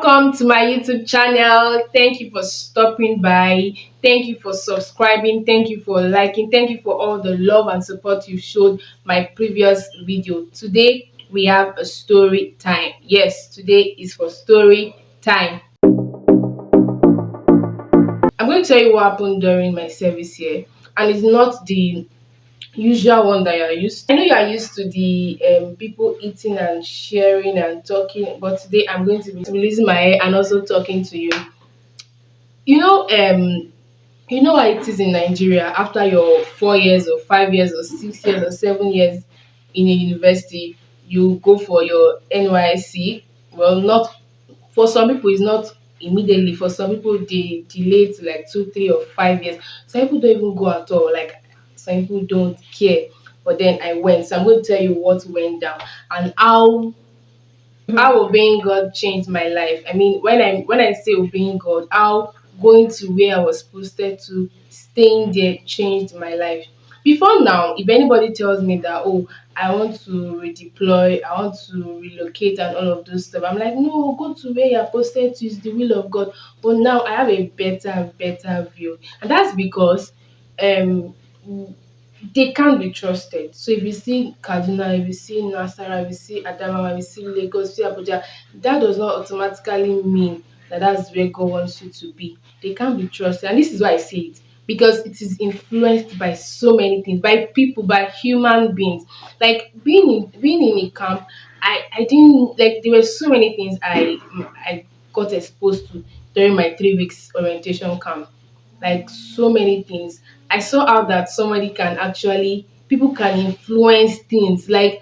Welcome to my YouTube channel. Thank you for stopping by. Thank you for subscribing. Thank you for liking. Thank you for all the love and support you showed my previous video. Today we have a story time. Yes, today is for story time. I'm going to tell you what happened during my service here, and it's not the usual one that you are used to. I know you are used to the people eating and sharing and talking, but today I'm going to be releasing my hair and also talking to you. You know, you know how it is in Nigeria after your 4 years or 5 years or 6 years or 7 years in a university, you go for your NYSC. Well, not for some people, it's not immediately. For some people, they delay to like 2, 3, or 5 years. Some people don't even go at all. Like some people don't care. But then I went. So I'm going to tell you what went down and how obeying God changed my life. I mean, when I say obeying God, how going to where I was posted to, staying there changed my life. Before now, if anybody tells me that, oh, I want to redeploy, I want to relocate and all of those stuff, I'm like, no, go to where you're posted to, is the will of God. But now I have a better view. And that's because um they can't be trusted. So if you see Kaduna, if you see Nasara, if you see Adamawa, if you see Lagos, if you see Abuja, that does not automatically mean that that's where God wants you to be. They can't be trusted. And this is why I say it. Because it is influenced by so many things, by people, by human beings. Like being in a camp, I didn't like there were so many things I got exposed to during my 3 weeks orientation camp, like so many things. I saw how that somebody can actually people can influence things, like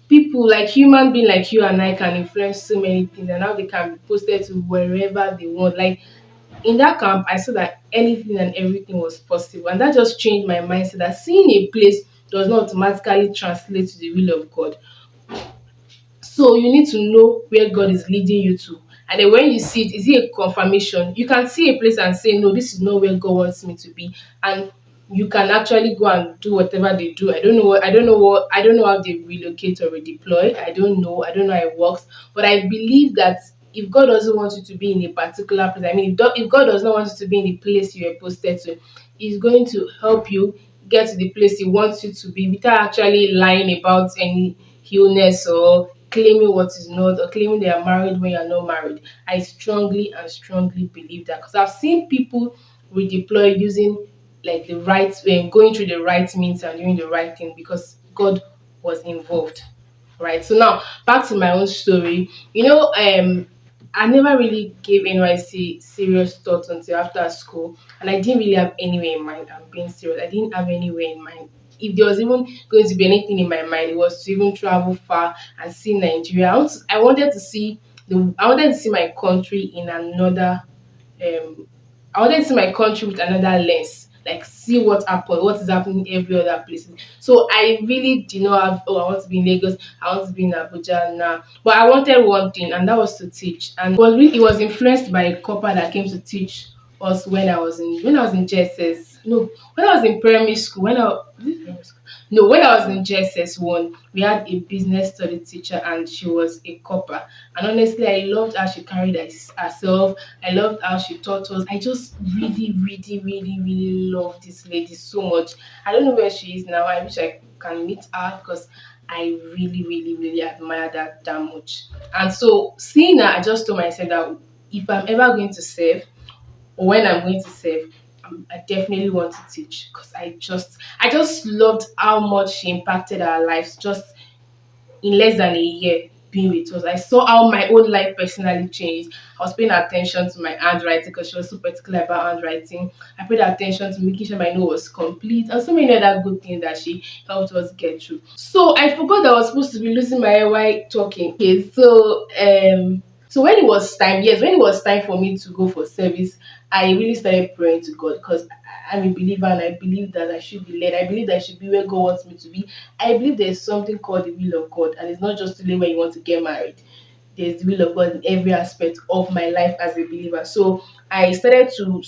people like human being like you and I can influence so many things, and how they can be posted to wherever they want. Like in that camp, I saw that anything and everything was possible, and that just changed my mindset that seeing a place does not automatically translate to the will of God. So you need to know where God is leading you to. And then when you see it, is it a confirmation? You can see a place and say, no, this is not where God wants me to be. And you can actually go and do whatever they do. I don't know how they relocate or redeploy. I don't know how it works. But I believe that if God doesn't want you to be in a particular place, I mean, if God does not want you to be in the place you are posted to, He's going to help you get to the place He wants you to be without actually lying about any illness or claiming what is not, or claiming they are married when you're not married. I strongly believe that because I've seen people redeploy using like the right way, going through the right means and doing the right thing because God was involved. Right. So now back to my own story. I never really gave NYC serious thought until after school, and I didn't really have anywhere in mind. I'm being serious. I didn't have anywhere in mind. If there was even going to be anything in my mind, it was to even travel far and see Nigeria. I wanted to see I wanted to see my country in another um I wanted to see my country with another lens, like see what happened, what is happening in every other place. So I really did not have, oh, I want to be in Lagos, I want to be in Abuja now. But I wanted one thing, and that was to teach. And it was influenced by a couple that came to teach us when I was in JSS. No, when I was in primary school, when I was in JSS 1, we had a business study teacher, and she was a copper. And honestly, I loved how she carried herself. I loved how she taught us. I just really love this lady so much. I don't know where she is now. I wish I can meet her because I really admire that much. And so seeing her, I just told myself that if I'm ever going to serve, or when I'm going to serve, I definitely want to teach because I just loved how much she impacted our lives just in less than a year being with us. I saw how my own life personally changed. I was paying attention to my handwriting because she was so particular about handwriting. I paid attention to making sure my note was complete and so many other good things that she helped us get through. So I forgot that I was supposed to be losing my hair while talking. Okay, so when it was time, yes, when it was time for me to go for service, I really started praying to God because I'm a believer and I believe that I should be led. I believe that I should be where God wants me to be. I believe there's something called the will of God, and it's not just to when you want to get married. There's the will of God in every aspect of my life as a believer. So I started to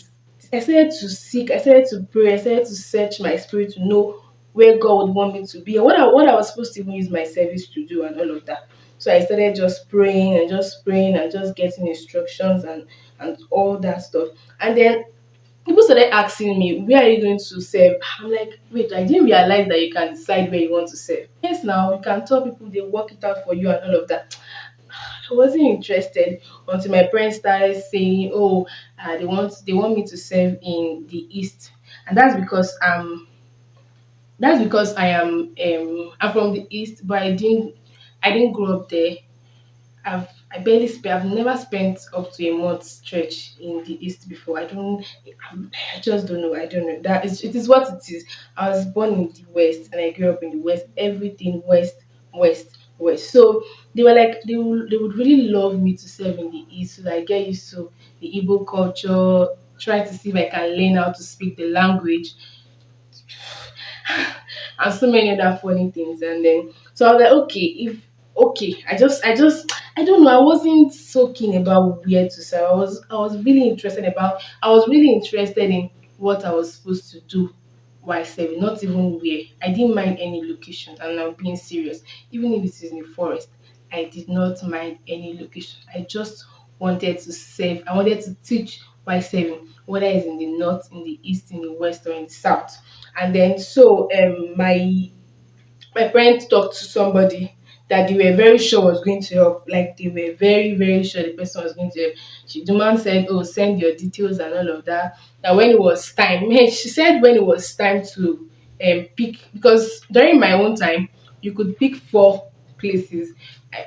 seek, I started to pray, I started to search my spirit to know where God would want me to be and what I was supposed to even use my service to do and all of that. So I started just praying and just praying and just getting instructions and all that stuff. And then people started asking me, where are you going to serve? I'm like, wait, I didn't realize that you can decide where you want to serve. Yes, now you can tell people, they work it out for you and all of that. I wasn't interested until my parents started saying, "Oh, they want me to serve in the east," and that's because I'm from the east, but I didn't grow up there. I've never spent up to a month stretch in the east before. I just don't know. I don't know. It is what it is. I was born in the west and I grew up in the west. Everything west, west, west. So they were like they would really love me to serve in the east so that I get used to the Igbo culture, try to see if I can learn how to speak the language and so many other funny things. And then so I was like, okay, I don't know. I wasn't so keen about where to serve. I was really interested in what I was supposed to do while serving, not even where. I didn't mind any location, and I'm being serious. Even if it is in the forest, I did not mind any location. I just wanted to serve. I wanted to teach while serving, whether it's in the north, in the east, in the west, or in the south. And then so my parents talked to somebody that they were very sure was going to help. Like they were very, very sure the person was going to help. The man said, "Oh, send your details and all of that." That when it was time, she said when it was time to pick, because during my own time you could pick four places.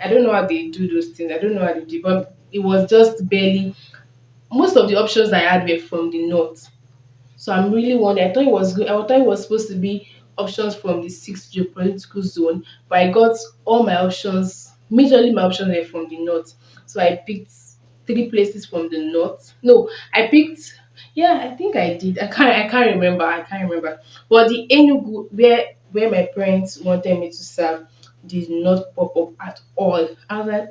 I don't know how they do those things. I don't know how they do, but it was just barely. Most of the options I had were from the north. So I'm really wondering. I thought it was good. I thought it was supposed to be options from the sixth geopolitical zone, but I got all my options. Majorly, my options were from the north. So I picked three places from the north. No, I picked. Yeah, I think I did. I can't remember. I can't remember. But the Enugu where my parents wanted me to serve did not pop up at all. I was like,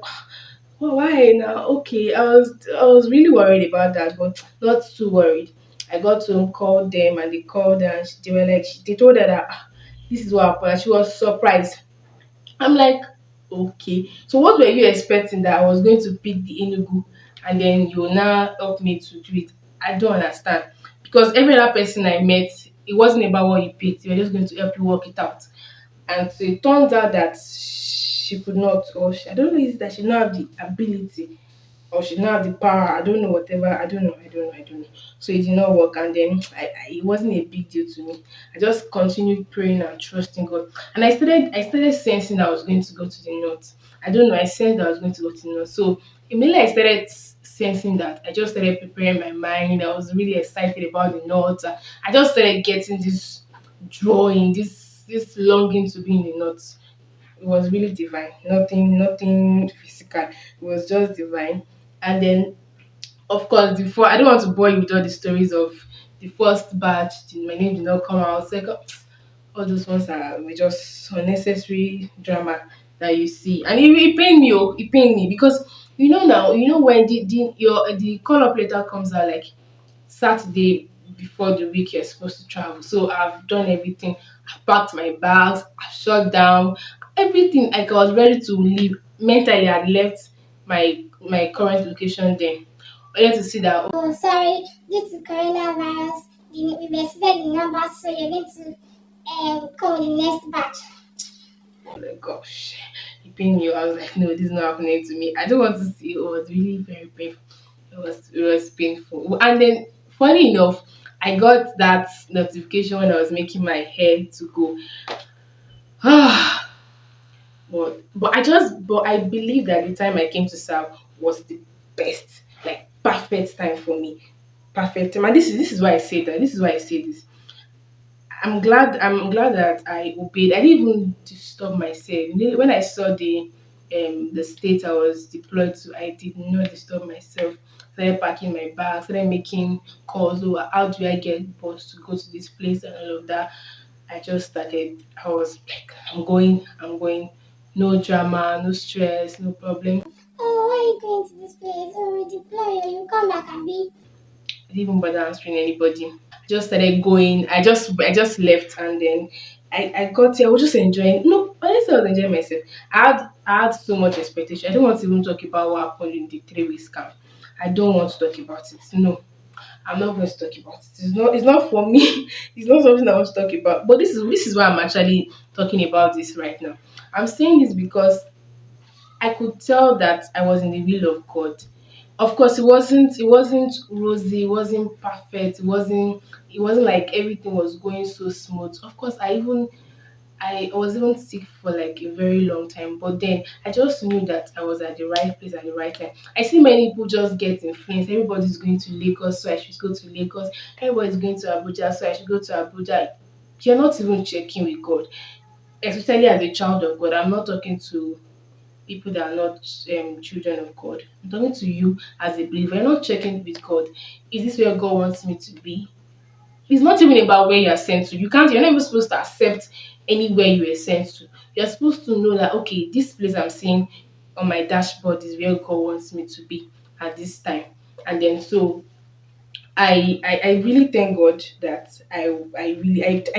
well, why now? Okay, I was really worried about that, but not too worried. I got to call them and they called her and they were like they told her that this is what happened and she was surprised. I'm like, okay. So what were you expecting, that I was going to pick the Enugu and then you will now help me to do it? I don't understand. Because every other person I met, it wasn't about what you picked. They were just going to help you work it out. And so it turns out that she could not, or I don't know, is it that she did not have the ability or she did not have the power. I don't know, whatever. I don't know. So it did not work, and then it wasn't a big deal to me. I just continued praying and trusting God, and I started sensing I was going to go to the north. I don't know. I sensed that I was going to go to the north. So immediately I started sensing that. I just started preparing my mind. I was really excited about the north. I just started getting this drawing, this longing to be in the north. It was really divine. Nothing physical. It was just divine. And then, of course, before, I don't want to bore you with all the stories of the first batch. My name did not come out. Second, all those ones were just unnecessary drama that you see, and it pained me. Oh, it pained me because now when the call up letter comes out like Saturday before the week you're supposed to travel. So I've done everything. I've packed my bags. I've shut down everything. Like I was ready to leave. Mentally, I had left my current location then. Only to see that, Oh, sorry, due to coronavirus, we've extended the numbers, so you're going to come with the next batch. oh my gosh, it pained me. I was like, no, this is not happening to me. I don't want to see. It was really very painful. It was painful. And then, funny enough, I got that notification when I was making my hair to go. But I believe that the time I came to serve was the best, like perfect time for me. Perfect time. And this is why I say that. This is why I say this. I'm glad that I obeyed. I didn't even disturb myself. When I saw the state I was deployed to, I did not disturb myself. Started packing my bag, started making calls. Oh, how do I get bus to go to this place and all of that. I just started. I was like, I'm going. No drama, no stress, no problem. Oh, why are you going to this place? Oh, we deploy you. You come back and be. I didn't even bother answering anybody. Just started going. I just left, and then I got here. I was just enjoying. No, honestly, I was enjoying myself. I had so much expectation. I don't want to even talk about what happened in the 3 weeks camp. I don't want to talk about it. No, I'm not going to talk about it. It's not for me. It's not something I want to talk about. But this is why I'm actually talking about this right now. I'm saying this because I could tell that I was in the will of God. Of course, it wasn't rosy, it wasn't perfect, it wasn't like everything was going so smooth. Of course, I was even sick for like a very long time, but then I just knew that I was at the right place at the right time. I see many people just get influenced. Everybody's going to Lagos, so I should go to Lagos. Everybody's going to Abuja, so I should go to Abuja. You're not even checking with God, especially as a child of God. I'm not talking to people that are not children of God. I'm talking to you as a believer. You're not checking with God. Is this where God wants me to be? It's not even about where you are sent to. You're not even supposed to accept anywhere you are sent to. You're supposed to know that okay, this place I'm seeing on my dashboard is where God wants me to be at this time. And then so I really thank God that I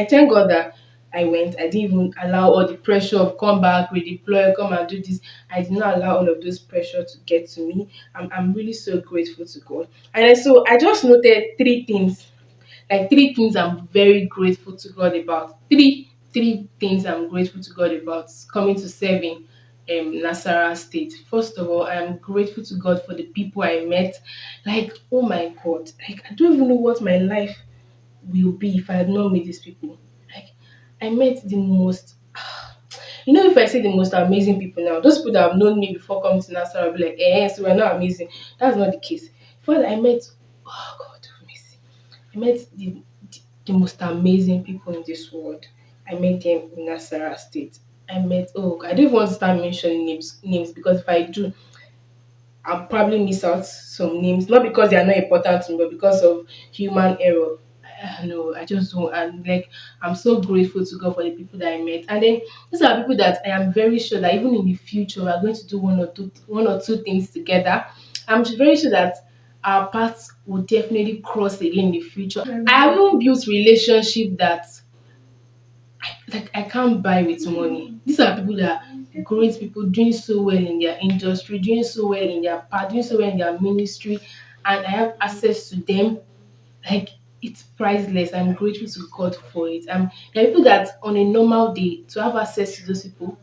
thank God that I went. I didn't even allow all the pressure of come back, redeploy, come and do this. I did not allow all of those pressure to get to me. I'm really so grateful to God. And then so I just noted three things I'm very grateful to God about. Three things I'm grateful to God about coming to serving Nasara State. First of all, I am grateful to God for the people I met. Like, oh my God, like I don't even know what my life will be if I had not met these people. Like, I met the most. If I say the most amazing people now, those people that have known me before coming to Nasara will be like, so we're not amazing. That's not the case. First, I met, oh God, have mercy. I met the most amazing people in this world. I met them in Nasara State. Oh, I don't even want to start mentioning names because if I do, I'll probably miss out some names. Not because they are not important to me, but because of human error. No, I just don't. And like, I'm so grateful to God for the people that I met. And then these are people that I am very sure that even in the future, we are going to do one or two things together. I'm very sure that our paths will definitely cross again in the future. I haven't built relationship that like I can't buy with money. These are people that are great people doing so well in their industry, doing so well in their part, doing so well in their ministry, and I have access to them. Like it's priceless. I'm grateful to God for it. There are people that on a normal day to have access to those people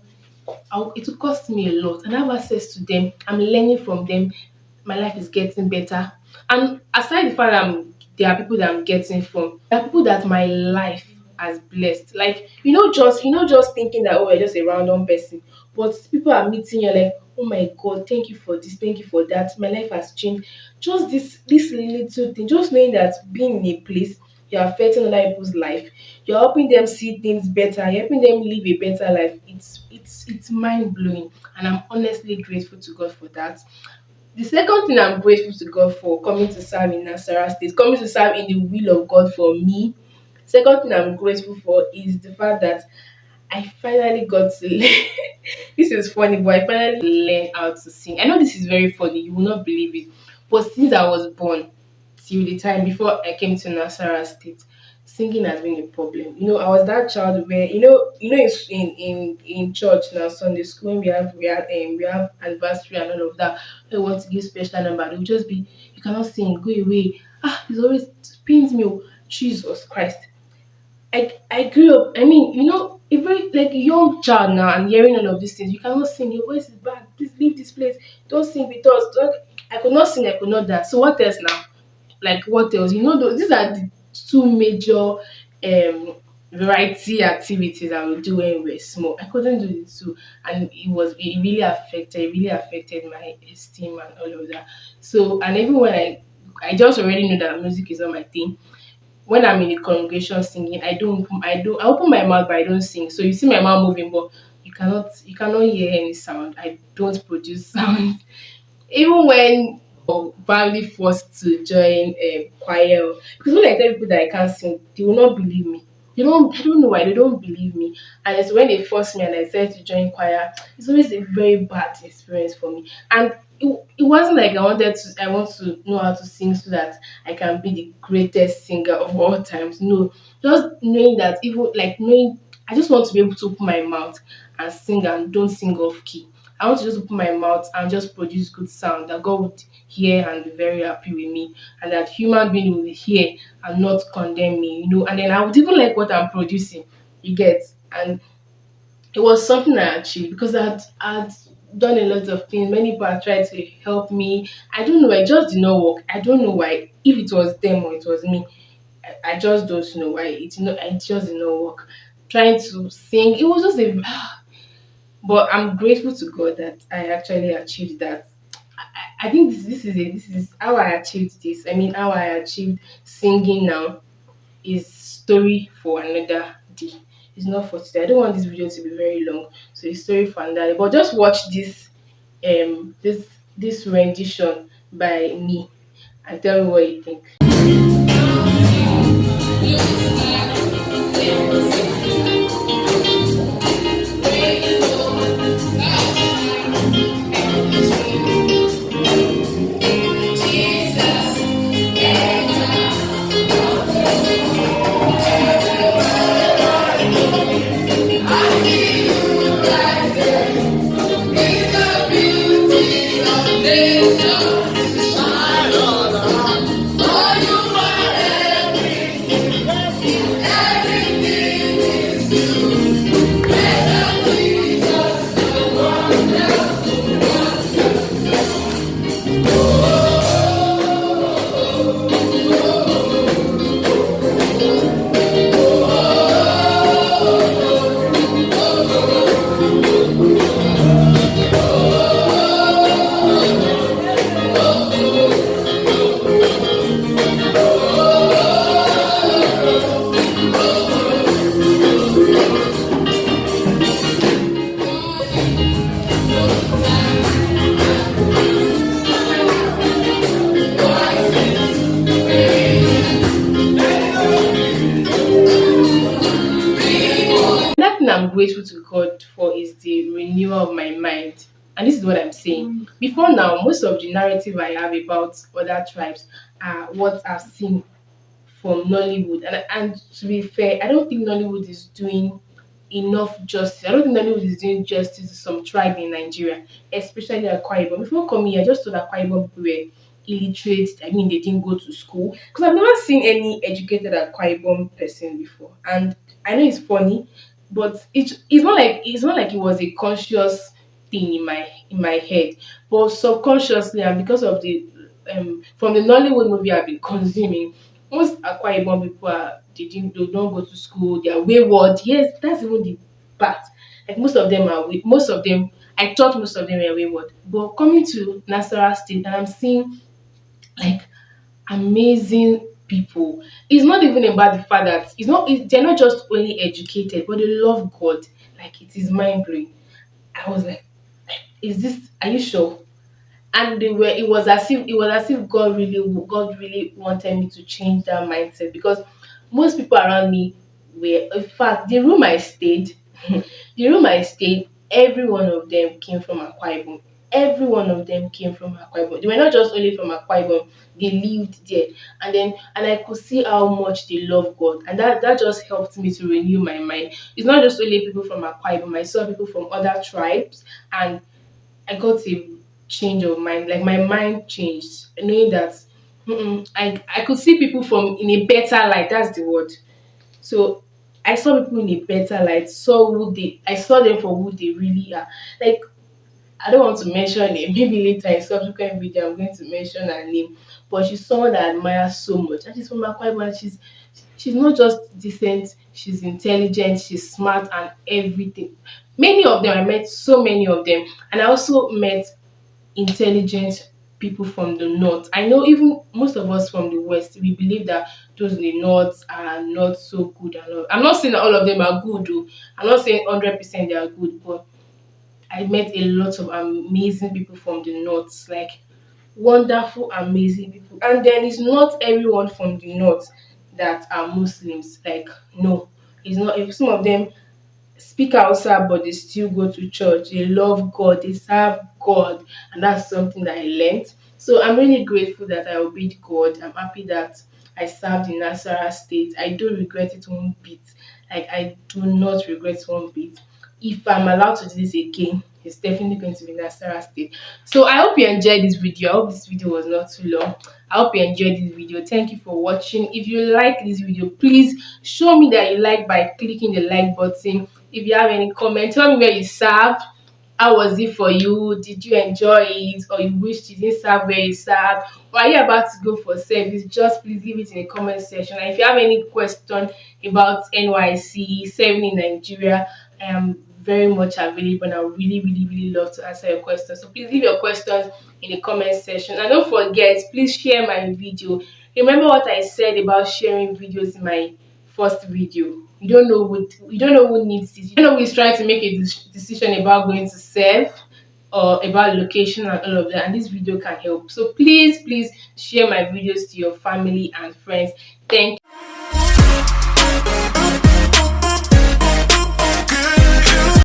it will cost me a lot and I have access to them. I'm learning from them. My life is getting better. And aside the fact that there are people that I'm getting from, there are people that my life has blessed. Like, just thinking that oh, you're just a random person. But people are meeting you like, oh my God, thank you for this, thank you for that. My life has changed. Just this little thing, just knowing that being in a place you're affecting other people's life, you're helping them see things better, you're helping them live a better life. It's mind blowing, and I'm honestly grateful to God for that. The second thing I'm grateful to God for coming to serve in Nasara State, coming to serve in the will of God for me. Second thing I'm grateful for is the fact that I finally got to learn. This is funny, but I finally learned how to sing. I know this is very funny, you will not believe it. But since I was born till the time before I came to Nasara State, singing has been a problem. I was that child where in church now, Sunday school, when we have anniversary and all of that, we want to give special number. They will just be, you cannot sing, go away. It's always it pains me. Oh, Jesus Christ. I grew up. I mean, a very like young child now, and hearing all of these things. You cannot sing. Your voice is bad. Please leave this place. Don't sing with us. I could not sing. I could not dance. So what else now? Like what else? These are the two major variety activities I would do when we were small. I couldn't do the two, and it really affected my esteem and all of that. So and even when I just already know that music is not my thing. When I'm in the congregation singing, I open my mouth but I don't sing. So you see my mouth moving, but you cannot hear any sound. I don't produce sound. Even when badly forced to join a choir, because when I tell people that I can't sing, they will not believe me. I don't know why they don't believe me. And it's when they force me and I said to join choir, it's always a very bad experience for me. And it wasn't like I want to know how to sing so that I can be the greatest singer of all times. No, just knowing that, even like knowing, I just want to be able to open my mouth and sing and don't sing off key. I want to just open my mouth and just produce good sound that God would hear and be very happy with me, and that human being will hear and not condemn me, and then I would even like what I'm producing. You get, and it was something I achieved because I'd done a lot of things. Many people had tried to help me. I don't know, I just did not work. I don't know why. If it was them or it was me, I just don't know why it just did not work. Trying to sing, it was just a but I'm grateful to God that I actually achieved that. I think this is how I achieved this. I mean, how I achieved singing now is story for another day. It's not for today. I don't want this video to be very long, so it's story for another day. But just watch this rendition by me and tell me what you think. Another thing I'm grateful to God for is the renewal of my mind. And this is what I'm saying. Before now, most of the narrative I have about other tribes are what I've seen from Nollywood. And to be fair, I don't think Nollywood is doing enough justice. I don't think Nollywood is doing justice to some tribe in Nigeria, especially Akwa Ibom. Before coming here, I just thought Akwa Ibom people were illiterate. I mean, they didn't go to school because I've never seen any educated Akwa Ibom person before. And I know it's funny, but it's not like it was a conscious thing in my head, but subconsciously and because of the from the Nollywood movie I've been consuming, most Akwa Ibom people they don't go to school, they are wayward. Yes, that's even the part. Like most of them I thought most of them were wayward. But coming to Nasarawa State and I'm seeing like amazing people. It's not even about the fact that they're not just only educated, but they love God. Like it is mind blowing. I was like, is this are you sure? And they were it was as if God really wanted me to change that mindset because most people around me were, in fact, the room I stayed, every one of them came from Akwa Ibom. Every one of them came from Akwa Ibom. They were not just only from Akwa Ibom, they lived there. And I could see how much they love God. And that just helped me to renew my mind. It's not just only people from Akwa Ibom, I saw people from other tribes, and I got a change of mind. Like my mind changed, knowing that I could see people from in a better light. That's the word. So I saw people in a better light. I saw them for who they really are. Like I don't want to mention name. Maybe later in subsequent video I'm going to mention her name. But she's someone that I admire so much. And she's from Akwa Ibom. And she's not just decent, she's intelligent, she's smart and everything. Many of them, I met so many of them. And I also met intelligent people from the north. I know even most of us from the west, we believe that those in the north are not so good. And all. I'm not saying that all of them are good, though. I'm not saying 100% they are good, but I met a lot of amazing people from the north, like wonderful, amazing people. And then it's not everyone from the north that are Muslims. Like, no, it's not. If some of them speak outside but they still go to church, they love God, they serve God, and that's something that I learned. So I'm really grateful that I obeyed God. I'm happy that I served in Nasara State. I don't regret it one bit. Like I do not regret one bit. If I'm allowed to do this again, it's definitely going to be Nasarawa State. So I hope you enjoyed this video. I hope this video was not too long. I hope you enjoyed this video. Thank you for watching. If you like this video, please show me that you like by clicking the like button. If you have any comment, tell me where you served. How was it for you? Did you enjoy it, or you wished you didn't serve where you served? Or are you about to go for service? Just please leave it in the comment section. And if you have any question about NYSC serving in Nigeria, I am very much available, and I would really, really, really love to answer your questions. So please leave your questions in the comment section. And don't forget, please share my video. Remember what I said about sharing videos in my first video. You don't know who needs it. You don't know who is trying to make a decision about going to serve, or about location and all of that, and this video can help. So please share my videos to your family and friends. Thank you.